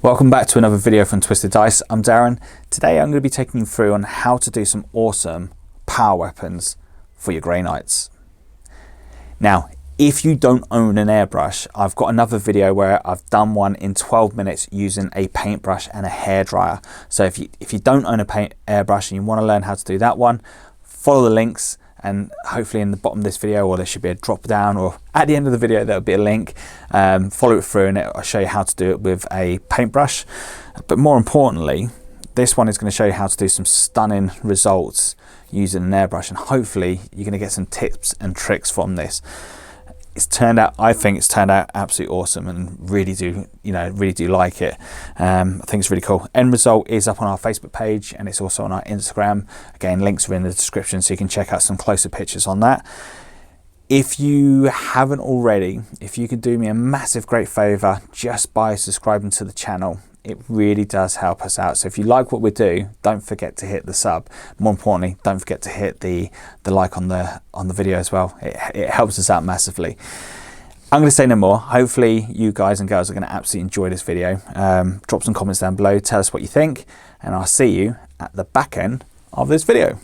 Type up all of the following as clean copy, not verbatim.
Welcome back to another video from Twisted Dice. I'm Darren. Today I'm going to be taking you through on how to do some awesome power weapons for your Grey Knights. Now, if you don't own an airbrush, I've got another video where I've done one in 12 minutes using a paintbrush and a hairdryer. So if you don't own a airbrush and you want to learn how to do that one, follow the links, and hopefully in the bottom of this video, or there should be a drop down, or at the end of the video there'll be a link. Follow it through and I'll show you how to do it with a paintbrush. But more importantly, this one is going to show you how to do some stunning results using an airbrush, and hopefully you're going to get some tips and tricks from this. I think it's turned out absolutely awesome, and really do like it. I think it's really cool. End result is up on our Facebook page, and it's also on our Instagram. Again, links are in the description, so you can check out some closer pictures on that. If you haven't already, if you could do me a massive great favor just by subscribing to the channel, it really does help us out. So if you like what we do, don't forget to hit the sub. More importantly, don't forget to hit the like on the video as well. It helps us out massively. I'm going to say no more. Hopefully you guys and girls are going to absolutely enjoy this video. Drop some comments down below, tell us what you think, and I'll see you at the back end of this video.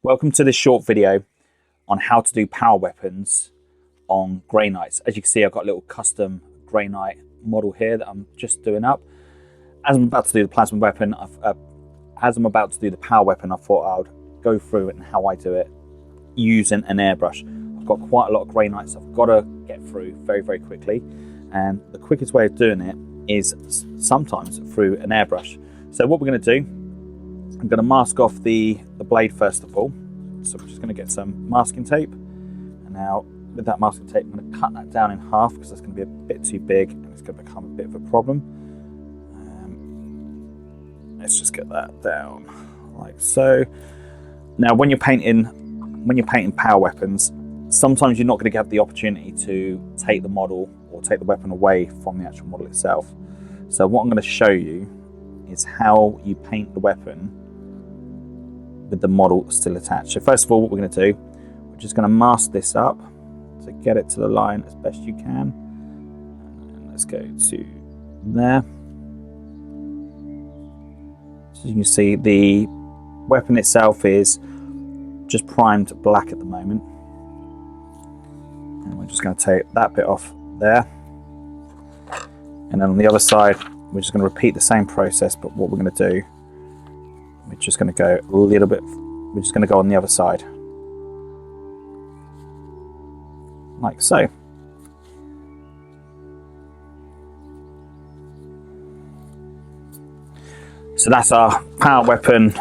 Welcome to this short video on how to do power weapons on Grey Knights. As you can see, I've got a little custom Grey Knight model here that I'm just doing up. As I'm about to do the plasma weapon, as I'm about to do the power weapon, I thought I would go through it and how I do it using an airbrush. I've got quite a lot of Grey Knights I've got to get through very, very quickly, and the quickest way of doing it is sometimes through an airbrush. So what we're going to do, I'm going to mask off the blade first of all. So I'm just going to get some masking tape, and now with that masking tape, I'm going to cut that down in half because that's going to be a bit too big and it's going to become a bit of a problem. Let's just get that down like so. Now, when you're painting power weapons, sometimes you're not going to have the opportunity to take the model or take the weapon away from the actual model itself. So what I'm going to show you is how you paint the weapon with the model still attached. So first of all, what we're going to do, we're just going to mask this up to get it to the line as best you can. And let's go to there. So you can see the weapon itself is just primed black at the moment. And we're just going to take that bit off there. And then on the other side, we're just going to repeat the same process, but what we're going to do, we're just going to go a little bit, we're just going to go on the other side. Like so. So that's our power weapon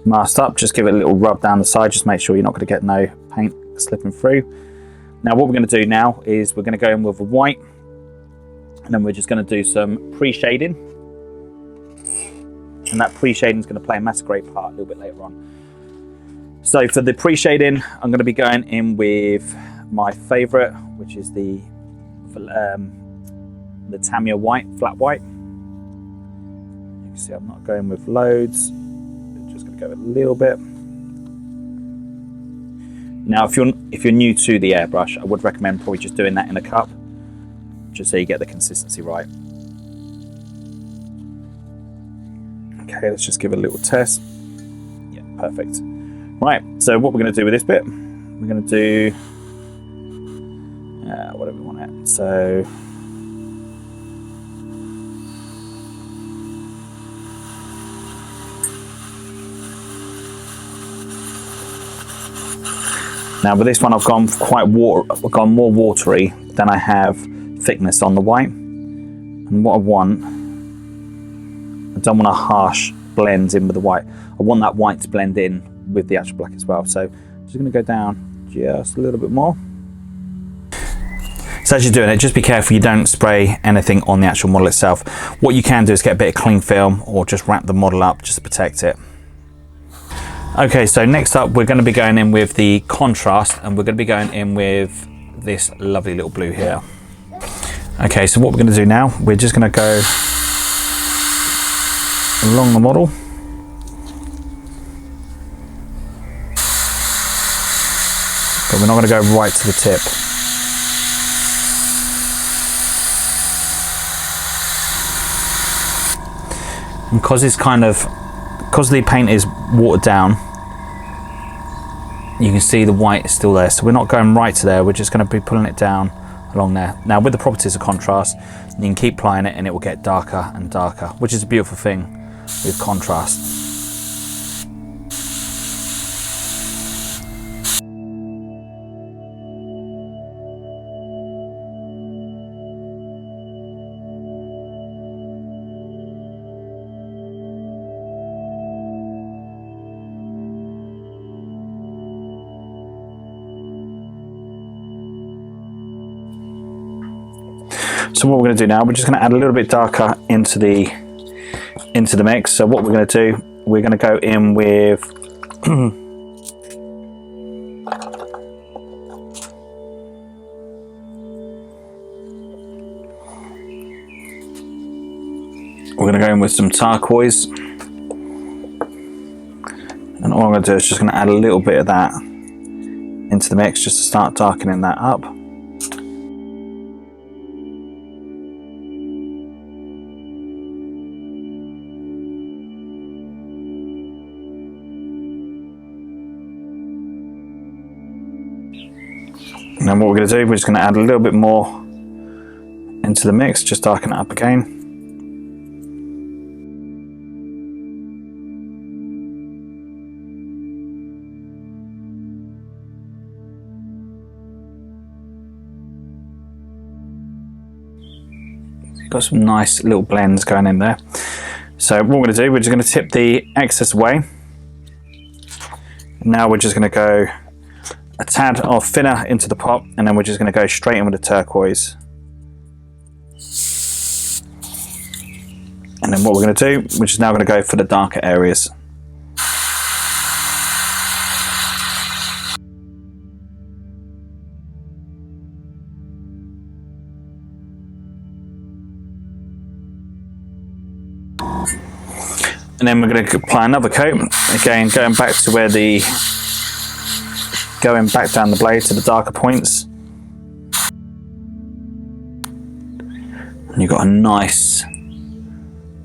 masked up. Just give it a little rub down the side, just make sure you're not going to get no paint slipping through. Now what we're going to do now is we're going to go in with a white, and then we're just going to do some pre-shading, and that pre-shading is going to play a massive great part a little bit later on. So for the pre-shading, I'm going to be going in with my favourite, which is the Tamiya white, flat white. You can see I'm not going with loads, I'm just going to go a little bit. Now, if you're new to the airbrush, I would recommend probably just doing that in a cup, just so you get the consistency right. Okay, let's just give it a little test. Yeah, perfect. Right, so what we're going to do with this bit, we're going to do whatever we want it. So now with this one, I've gone more watery than I have thickness on the white. And what I don't want a harsh blend in with the white. I want that white to blend in with the actual black as well. So I'm just going to go down just a little bit more. So as you're doing it, just be careful you don't spray anything on the actual model itself. What you can do is get a bit of cling film or just wrap the model up just to protect it. Okay, so next up we're going to be going in with the contrast, and we're going to be going in with this lovely little blue here. Okay, so what we're going to do now, we're just going to go along the model. But we're not going to go right to the tip. And because the paint is watered down, you can see the white is still there. So we're not going right to there, we're just going to be pulling it down along there. Now with the properties of contrast, you can keep applying it and it will get darker and darker, which is a beautiful thing with contrast. So what we're going to do now, we're just going to add a little bit darker into the mix. So what we're going to do, we're going to go in with we're going to go in with some turquoise, and all I'm going to do is just going to add a little bit of that into the mix just to start darkening that up. And then what we're going to do, we're just going to add a little bit more into the mix, just darken it up again. Got some nice little blends going in there. So what we're going to do, we're just going to tip the excess away. Now we're just going to go a tad of thinner into the pot, and then we're just going to go straight in with the turquoise. And then what we're going to do, we're just now going to go for the darker areas. And then we're going to apply another coat, again going back down the blade to the darker points. And you've got a nice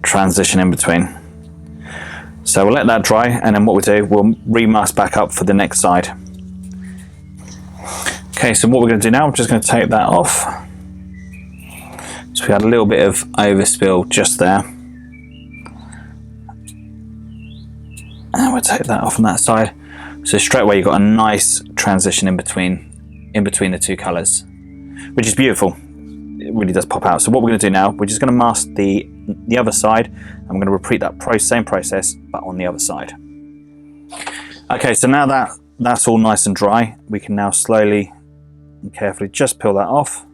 transition in between. So we'll let that dry, and then what we'll do, we'll remask back up for the next side. Okay, so what we're going to do now, we're just going to take that off. So we had a little bit of overspill just there. And we'll take that off on that side. So straight away you've got a nice transition in between the two colours, which is beautiful. It really does pop out. So what we're going to do now, we're just going to mask the other side, and we're going to repeat that same process but on the other side. Okay, so now that that's all nice and dry, we can now slowly and carefully just peel that off,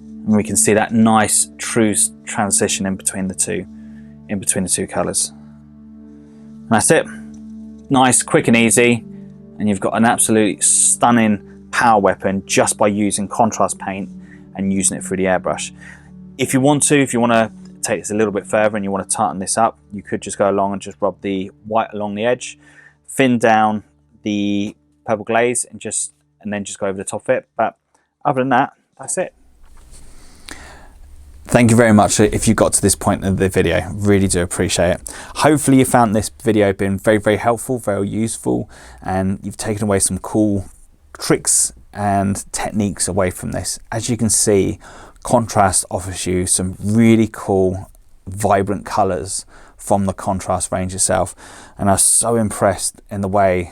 and we can see that nice true transition in between the two colours. And that's it. Nice, quick and easy, and you've got an absolutely stunning power weapon just by using contrast paint and using it through the airbrush. If you want to take this a little bit further and you want to tighten this up, you could just go along and just rub the white along the edge, thin down the purple glaze, and then just go over the top of it. But other than that, that's it. Thank you very much if you got to this point of the video. Really do appreciate it. Hopefully you found this video been very, very helpful, very useful, and you've taken away some cool tricks and techniques away from this. As you can see, contrast offers you some really cool, vibrant colors from the contrast range itself. And I was so impressed in the way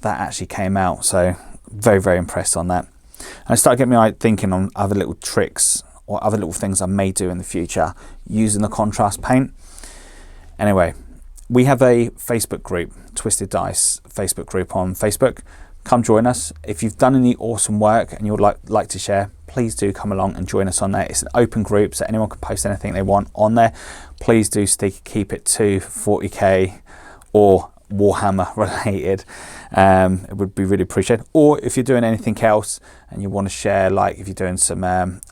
that actually came out. So very, very impressed on that. And it started getting me thinking on other little tricks or other little things I may do in the future using the contrast paint. Anyway, we have a Facebook group, Twisted Dice Facebook group on Facebook. Come join us. If you've done any awesome work and you would like to share, please do come along and join us on there. It's an open group, so anyone can post anything they want on there. Please do keep it to 40k or Warhammer related. It would be really appreciated. Or if you're doing anything else and you want to share, like if you're doing some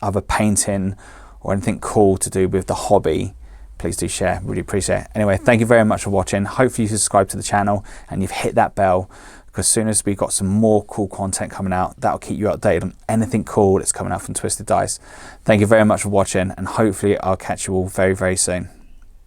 other painting or anything cool to do with the hobby, please do share. Really appreciate it. Anyway, thank you very much for watching. Hopefully you subscribe to the channel and you've hit that bell, because as soon as we've got some more cool content coming out, that'll keep you updated on anything cool that's coming out from Twisted Dice. Thank you very much for watching, and hopefully I'll catch you all very, very soon.